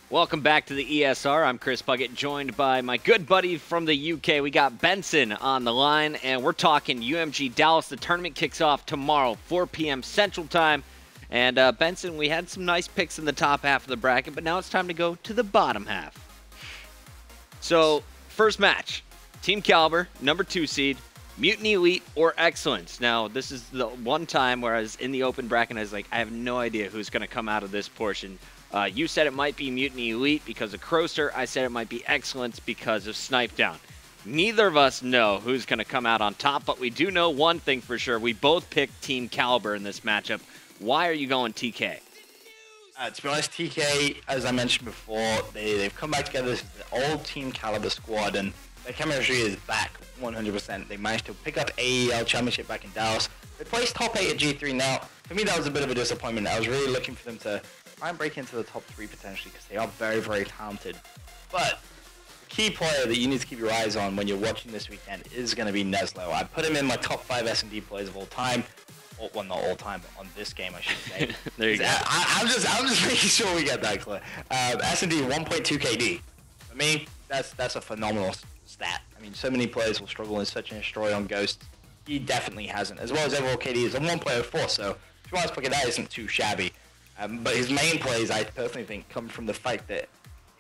Welcome back to the ESR. I'm Chris Puckett, joined by my good buddy from the UK. We got Benson on the line, and we're talking UMG Dallas. The tournament kicks off tomorrow, 4 p.m. Central Time. And Benson, we had some nice picks in the top half of the bracket, but now it's time to go to the bottom half. So, first match, Team Caliber, number 2 seed, Mutiny Elite or Excellence. Now, this is the one time where I was in the open bracket and I was like, I have no idea who's going to come out of this portion. You said it might be Mutiny Elite because of Croster. I said it might be Excellence because of Snipe Down. Neither of us know who's going to come out on top, but we do know one thing for sure. We both picked Team Caliber in this matchup. Why are you going TK? To be honest, TK, as I mentioned before, they've come back together as the old Team Caliber squad, and their chemistry is back 100%. They managed to pick up AEL Championship back in Dallas. They placed top 8 at G3 now. For me, that was a bit of a disappointment. I was really looking for them to try and break into the top 3 potentially because they are very, very talented. But the key player that you need to keep your eyes on when you're watching this weekend is going to be Neslo. I put him in my top 5 S&D players of all time. Well, not all time, but on this game, I should say. There you go. I'm just making sure we get that clear. S&D 1.2 KD. For me, that's a phenomenal stat. I mean, so many players will struggle in Search and Destroy on Ghost. He definitely hasn't, as well as overall KD is a 1.04, so if you want to look at that, isn't too shabby. But his main plays, I personally think, come from the fact that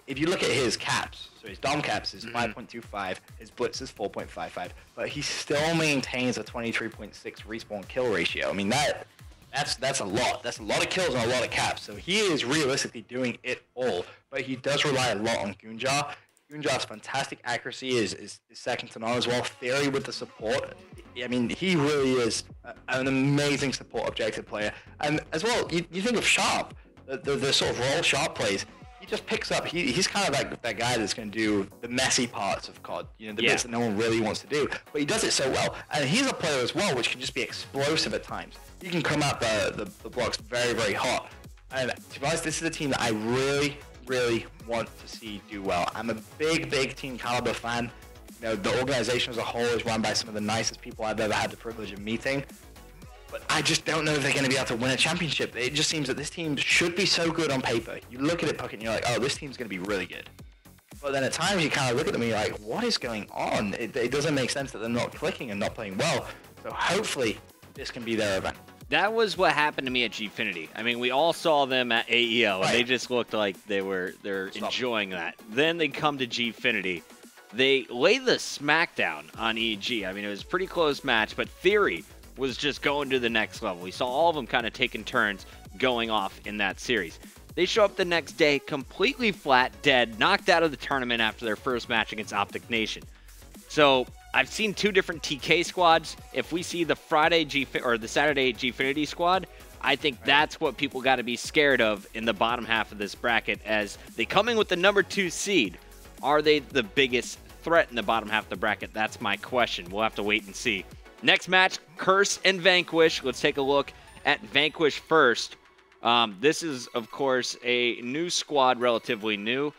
if you look at his caps, so his Dom caps is 5.25, his Blitz is 4.55, but he still maintains a 23.6 respawn kill ratio. I mean, that's a lot. That's a lot of kills and a lot of caps. So he is realistically doing it all, but he does rely a lot on Goonjar. Goonjar's fantastic accuracy is second to none as well. Theory with the support. I mean, he really is an amazing support objective player. And as well, you think of Sharp, the sort of role Sharp plays. He just picks up. He's kind of like that guy that's going to do the messy parts of COD. You know, the bits that no one really wants to do. But he does it so well. And he's a player as well, which can just be explosive at times. He can come out the blocks very, very hot. And to be honest, this is a team that I really want to see do well. I'm a big Team Caliber fan. You know, the organization as a whole is run by some of the nicest people I've ever had the privilege of meeting. But I just don't know if they're going to be able to win a championship. It just seems that this team should be so good on paper. You look at it, Puckett, and you're like, oh, this team's going to be really good. But then at times you kind of look at them and you're like, what is going on? It doesn't make sense that they're not clicking and not playing well. So hopefully this can be their event. That was what happened to me at Gfinity. I mean, we all saw them at AEL, and they just looked like they're enjoying that. Then they come to Gfinity. They lay the smackdown on EG. I mean, it was a pretty close match, but Theory was just going to the next level. We saw all of them kind of taking turns going off in that series. They show up the next day completely flat, dead, knocked out of the tournament after their first match against Optic Nation. So I've seen 2 different TK squads. If we see the the Saturday Gfinity squad, I think that's what people got to be scared of in the bottom half of this bracket, as they come in with the number 2 seed. Are they the biggest threat in the bottom half of the bracket? That's my question. We'll have to wait and see. Next match, Curse and Vanquish. Let's take a look at Vanquish first. This is, of course, a new squad, relatively new.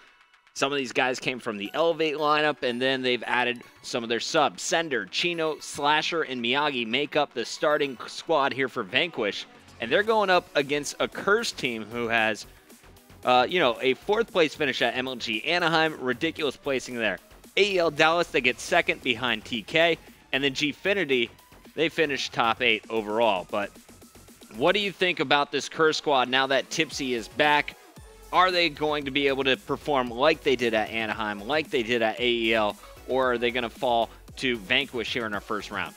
Some of these guys came from the Elevate lineup, and then they've added some of their subs. Sender, Chino, Slasher, and Miyagi make up the starting squad here for Vanquish. And they're going up against a Curse team who has, a 4th place finish at MLG Anaheim. Ridiculous placing there. AEL Dallas, they get 2nd behind TK. And then Gfinity, they finished top 8 overall. But what do you think about this Curse squad now that Tipsy is back? Are they going to be able to perform like they did at Anaheim, like they did at AEL, or are they going to fall to Vanquish here in our first round?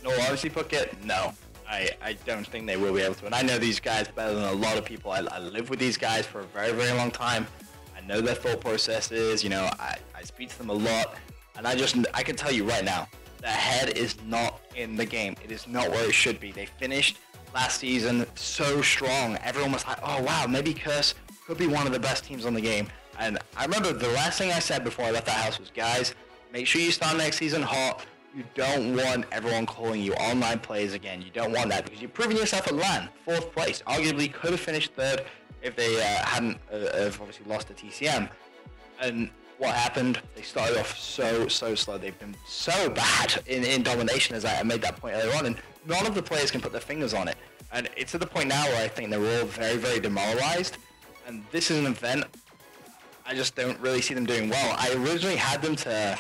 No, honestly, Puckett, no. I don't think they will be able to. And I know these guys better than a lot of people. I live with these guys for a very, very long time. I know their thought processes. You know, I speak to them a lot. And I can tell you right now, their head is not in the game. It is not where it should be. They finished last season so strong. Everyone was like, oh, wow, maybe Curse could be one of the best teams on the game. And I remember the last thing I said before I left that house was, guys, make sure you start next season hot. You don't want everyone calling you online players again. You don't want that because you've proven yourself at LAN, 4th place. Arguably could have finished 3rd if they hadn't obviously lost to TCM. And what happened? They started off so slow. They've been so bad in domination, as I made that point earlier on, and none of the players can put their fingers on it. And it's to the point now where I think they're all very, very demoralized. And this is an event I just don't really see them doing well. I originally had them to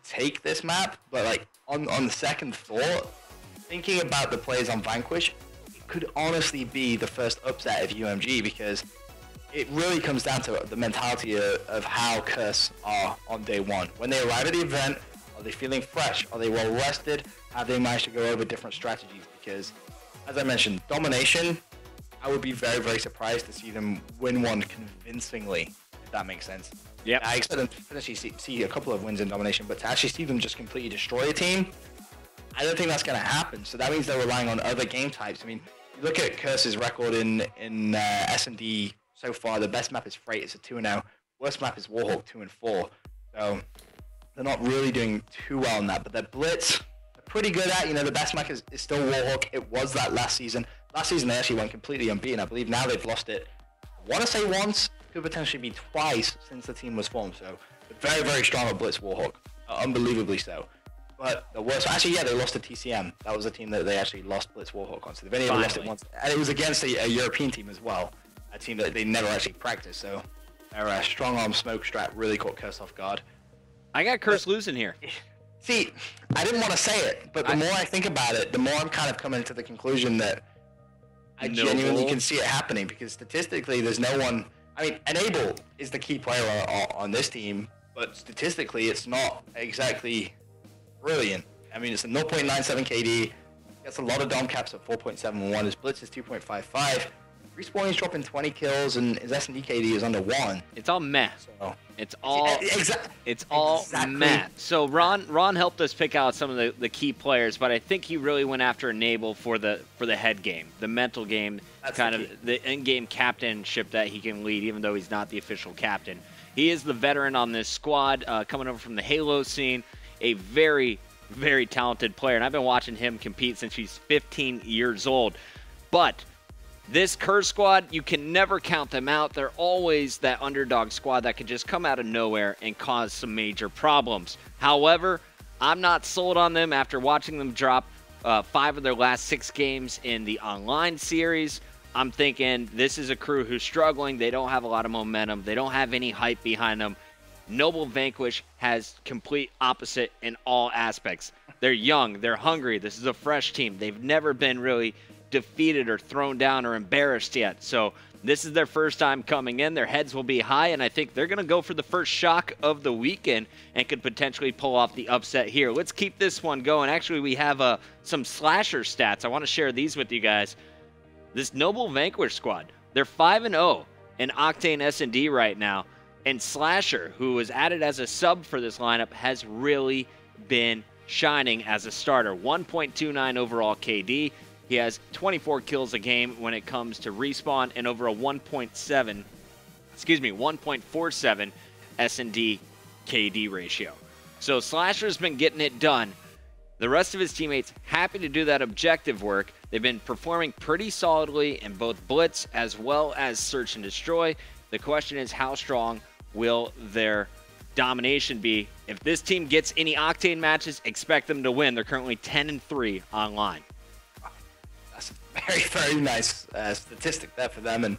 take this map, but like on the second thought, thinking about the players on Vanquish, it could honestly be the first upset of UMG because it really comes down to the mentality of how Curse are on day one. When they arrive at the event, are they feeling fresh? Are they well rested? Have they managed to go over different strategies? Because, as I mentioned, domination, I would be very, very surprised to see them win one convincingly, if that makes sense. Yeah, I expect them to potentially see a couple of wins in domination, but to actually see them just completely destroy a team, I don't think that's going to happen. So that means they're relying on other game types. I mean, you look at Curse's record in S&D so far. The best map is Freight, it's a 2-0. Worst map is Warhawk, 2-4. So they're not really doing too well in that, but their Blitz, they're pretty good at. You know, the best map is still Warhawk. It was that last season. Last season they actually went completely unbeaten. I believe now they've lost it, I want to say once, could potentially be twice since the team was formed. So they're very, very strong at Blitz Warhawk, unbelievably so. But the worst, actually, yeah, they lost to TCM. That was a team that they actually lost Blitz Warhawk on. So they've only ever lost it once, and it was against a European team as well, a team that they never actually practiced. So their strong arm smoke strat really caught Curse off guard. I got Curse losing here. See, I didn't want to say it, but the more I think about it, the more I'm kind of coming to the conclusion that I genuinely can see it happening, because statistically, there's no one. I mean, Enable is the key player on this team, but statistically, it's not exactly brilliant. I mean, it's a 0.97 KD. Gets a lot of dom caps at 4.71. His blitz is 2.55. Respawning's dropping 20 kills, and his S&D KD is under 1. It's all meh. So, it's all exactly. meh. So Ron helped us pick out some of the key players, but I think he really went after Enable for the head game, the mental game, That's kind of the in-game captainship that he can lead, even though he's not the official captain. He is the veteran on this squad, coming over from the Halo scene, a very, very talented player, and I've been watching him compete since he's 15 years old. But this Curse squad, you can never count them out. They're always that underdog squad that could just come out of nowhere and cause some major problems. However, I'm not sold on them after watching them drop 5 of their last 6 games in the online series. I'm thinking this is a crew who's struggling. They don't have a lot of momentum. They don't have any hype behind them. Noble Vanquish has complete opposite in all aspects. They're young. They're hungry. This is a fresh team. They've never been really defeated or thrown down or embarrassed yet. So this is their first time coming in. Their heads will be high, and I think they're going to go for the first shock of the weekend and could potentially pull off the upset here. Let's keep this one going. Actually, we have some slasher stats. I want to share these with you guys. This Noble Vanquish squad, they're 5-0 in Octane S&D right now, and Slasher, who was added as a sub for this lineup, has really been shining as a starter. 1.29 overall KD. He has 24 kills a game when it comes to respawn and over a 1.47 S&D KD ratio. So Slasher's been getting it done. The rest of his teammates happy to do that objective work. They've been performing pretty solidly in both Blitz as well as Search and Destroy. The question is, how strong will their domination be? If this team gets any Octane matches, expect them to win. They're currently 10-3 online. That's a very, very nice statistic there for them. And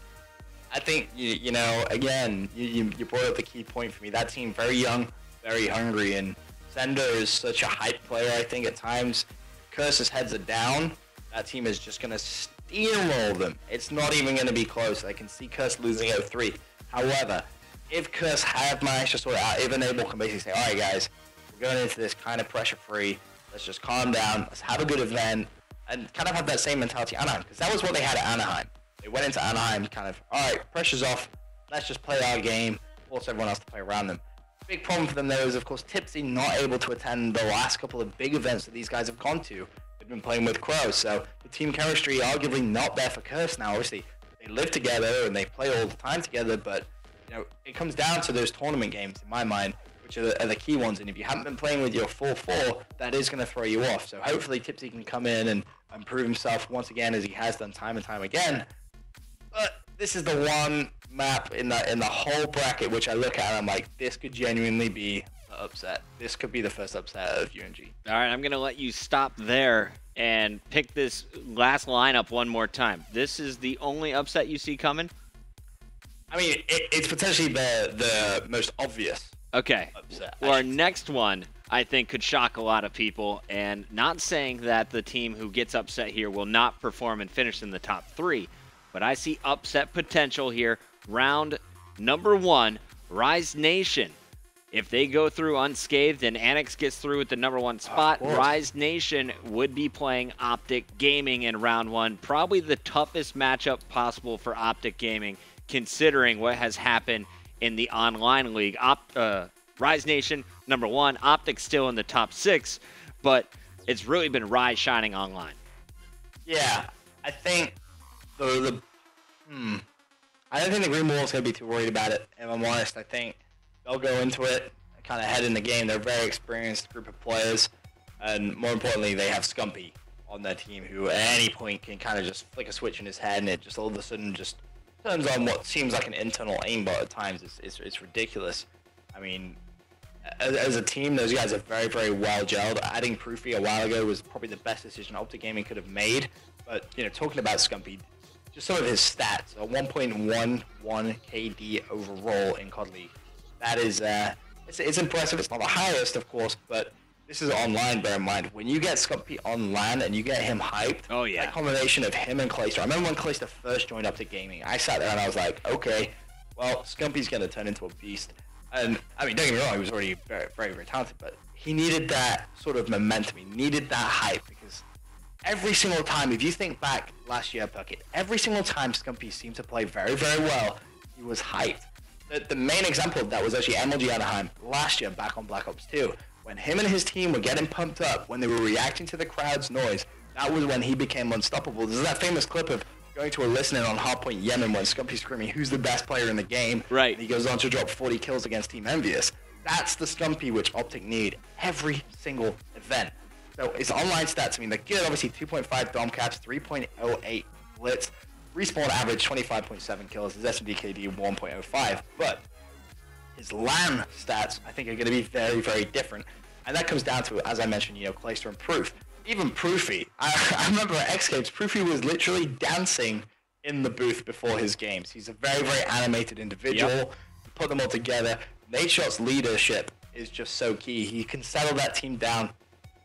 I think, you know, again, you brought up the key point for me. That team, very young, very hungry, and Sender is such a hype player, I think, at times. Curse's heads are down. That team is just going to steamroll them. It's not even going to be close. I can see Curse losing 0-3. However, if Curse have managed to sort it out, if Enable can basically say, all right, guys, we're going into this kind of pressure-free. Let's just calm down. Let's have a good event. And kind of have that same mentality at Anaheim, because that was what they had at Anaheim. They went into Anaheim kind of, all right, pressure's off. Let's just play our game. Force everyone else to play around them. Big problem for them, though, is, of course, Tipsy not able to attend the last couple of big events that these guys have gone to. They've been playing with Crow, so the team chemistry arguably not there for Curse now. Obviously, they live together and they play all the time together, but you know, it comes down to those tournament games, in my mind, which are the key ones. And if you haven't been playing with your full 4, that is going to throw you off. So hopefully Tipsy can come in and prove himself once again, as he has done time and time again. But this is the one map in the whole bracket which I look at and I'm like, this could genuinely be the upset. This could be the first upset of UMG. All right, I'm going to let you stop there and pick this last lineup one more time. This is the only upset you see coming? I mean, it's potentially the most obvious. Okay. Upset, well, our next one, I think, could shock a lot of people. And not saying that the team who gets upset here will not perform and finish in the top 3, but I see upset potential here. Round number 1, Rise Nation. If they go through unscathed and Annex gets through with the number 1 spot, Rise Nation would be playing Optic Gaming in round 1. Probably the toughest matchup possible for Optic Gaming, considering what has happened in the online league. Rise Nation, number 1. Optic still in the top 6, but it's really been Rise shining online. Yeah, I think I don't think the Green Wolves going to be too worried about it, if I'm honest. I think they'll go into it kind of head in the game. They're a very experienced group of players, and more importantly, they have Scumpy on their team, who at any point can kind of just flick a switch in his head, and it just all of a sudden just turns on what seems like an internal aimbot at times. It's ridiculous. I mean, as a team, those guys are very, very well gelled. Adding Proofy a while ago was probably the best decision Optic Gaming could have made. But, you know, talking about Scumpy, just some of his stats, a 1.11 KD overall in COD League. That is, it's impressive. It's not the highest, of course, but this is online, bear in mind. When you get Scumpy on LAN and you get him hyped, oh yeah, that combination of him and Clayster. I remember when Clayster first joined Optic Gaming, I sat there and I was like, okay, well, Scumpy's going to turn into a beast. And, I mean, don't get me wrong, he was already very, very, very talented, but he needed that sort of momentum. He needed that hype, because every single time, if you think back last year, Puckett, every single time Scumpy seemed to play very, very well, he was hyped. The main example of that was actually MLG Anaheim last year back on Black Ops 2. When him and his team were getting pumped up, when they were reacting to the crowd's noise, that was when he became unstoppable. There's that famous clip of going to a listening on Hardpoint Yemen when Scumpy's screaming, who's the best player in the game? Right. And he goes on to drop 40 kills against Team Envious. That's the Scumpy which Optic need every single event. So his online stats, I mean, they're good. Obviously, 2.5 dom caps, 3.08 blitz, respawn average, 25.7 kills. His SMD KD, 1.05. But his LAN stats, I think, are going to be very, very different. And that comes down to, as I mentioned, you know, Clayster and Proof. Even Proofy, I remember at X Games, Proofy was literally dancing in the booth before his games. He's a very, very animated individual. Yep. You put them all together. Nadeshot's leadership is just so key. He can settle that team down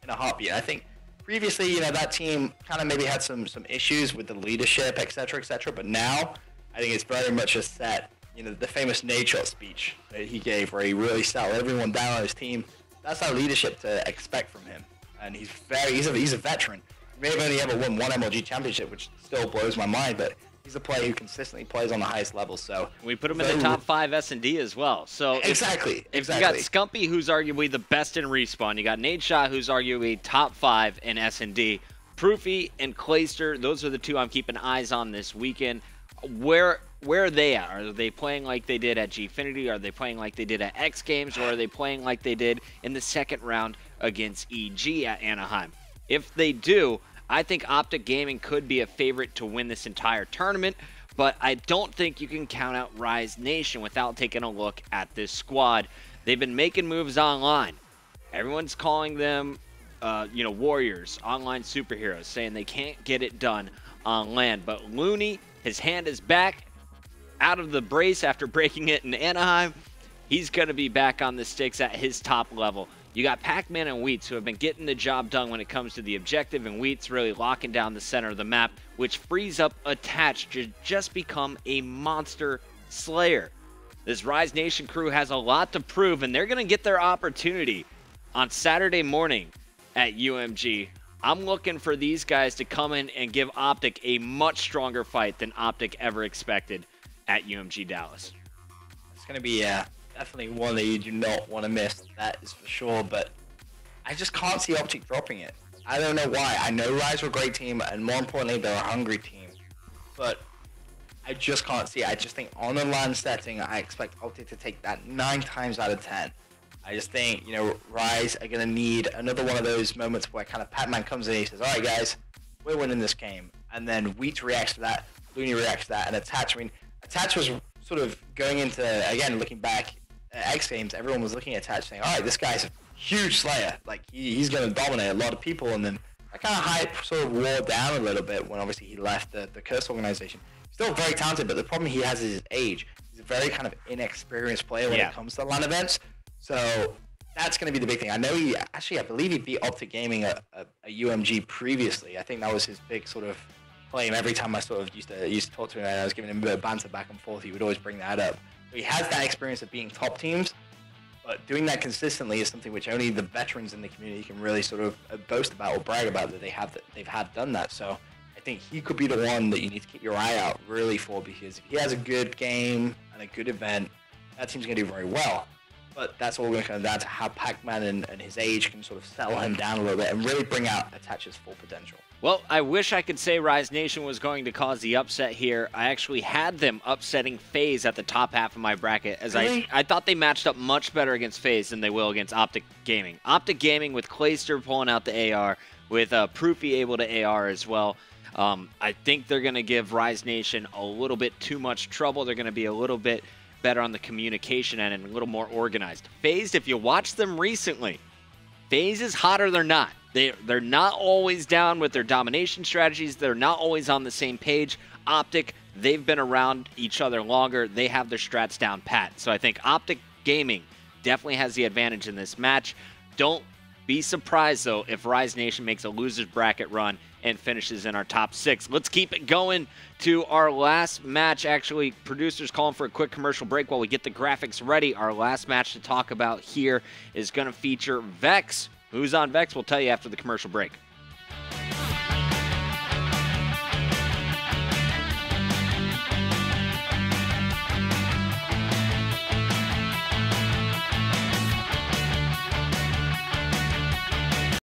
in a heartbeat. I think previously, you know, that team kind of maybe had some issues with the leadership, etc., etc. But now, I think it's very much a set. You know, the famous Nadeshot speech that he gave, where he really settled everyone down on his team. That's our leadership to expect from him. And he's a veteran. He may have only ever won one MLG championship, which still blows my mind, but he's a player who consistently plays on the highest level. So we put him in the top 5 S&D as well. So exactly. If you got Scumpy, who's arguably the best in respawn, you got Nadeshot, who's arguably top 5 in S&D, Proofy and Clayster, those are the two I'm keeping eyes on this weekend. Where are they at? Are they playing like they did at Gfinity? Are they playing like they did at X Games? Or are they playing like they did in the second round against EG at Anaheim? If they do, I think Optic Gaming could be a favorite to win this entire tournament, but I don't think you can count out Rise Nation without taking a look at this squad. They've been making moves online. Everyone's calling them, warriors, online superheroes, saying they can't get it done on land. But Looney, his hand is back out of the brace after breaking it in Anaheim. He's going to be back on the sticks at his top level. You got Pac-Man and Wheats, who have been getting the job done when it comes to the objective, and Wheats really locking down the center of the map, which frees up Attach to just become a monster slayer. This Rise Nation crew has a lot to prove, and they're going to get their opportunity on Saturday morning at UMG. I'm looking for these guys to come in and give Optic a much stronger fight than Optic ever expected at UMG Dallas. It's going to be definitely one that you do not want to miss, that is for sure, but I just can't see Optic dropping it. I don't know why. I know Rise were a great team, and more importantly, they're a hungry team, but I just can't see it. I just think on the LAN setting, I expect Optic to take that 9 times out of 10. I just think, you know, Rise are going to need another one of those moments where kind of Pac-Man comes in and he says, all right, guys, we're winning this game. And then Wheat reacts to that, Looney reacts to that, and Attach, I mean, Attach was sort of going into, again, looking back at X Games, everyone was looking at Attach saying, all right, this guy's a huge slayer. Like, he's going to dominate a lot of people. And then that kind of hype sort of wore down a little bit when obviously he left the Curse organization. Still very talented, but the problem he has is his age. He's a very kind of inexperienced player when it comes to LAN events. So that's going to be the big thing. I know I believe he beat Optic Gaming at UMG previously. I think that was his big sort of claim. Every time I sort of used to talk to him, and I was giving him a bit of banter back and forth, he would always bring that up. So he has that experience of being top teams, but doing that consistently is something which only the veterans in the community can really sort of boast about or brag about that they've had done that. So I think he could be the one that you need to keep your eye out really for, because if he has a good game and a good event, that team's going to do very well. But that's all going to come down to how Pac-Man and his age can sort of settle him down a little bit and really bring out Attach's full potential. Well, I wish I could say Rise Nation was going to cause the upset here. I actually had them upsetting FaZe at the top half of my bracket, as really? I thought they matched up much better against FaZe than they will against Optic Gaming. Optic Gaming with Clayster pulling out the AR, with Proofy able to AR as well. I think they're going to give Rise Nation a little bit too much trouble. They're going to be a little bit better on the communication end and a little more organized. FaZe, if you watch them recently, FaZe is hot or they're not. They're not always down with their domination strategies. They're not always on the same page. Optic, they've been around each other longer. They have their strats down pat. So I think Optic Gaming definitely has the advantage in this match. Don't be surprised, though, if Rise Nation makes a loser's bracket run and finishes in our top 6. Let's keep it going to our last match. Actually, producers calling for a quick commercial break while we get the graphics ready. Our last match to talk about here is going to feature Vex. Who's on Vex? We'll tell you after the commercial break.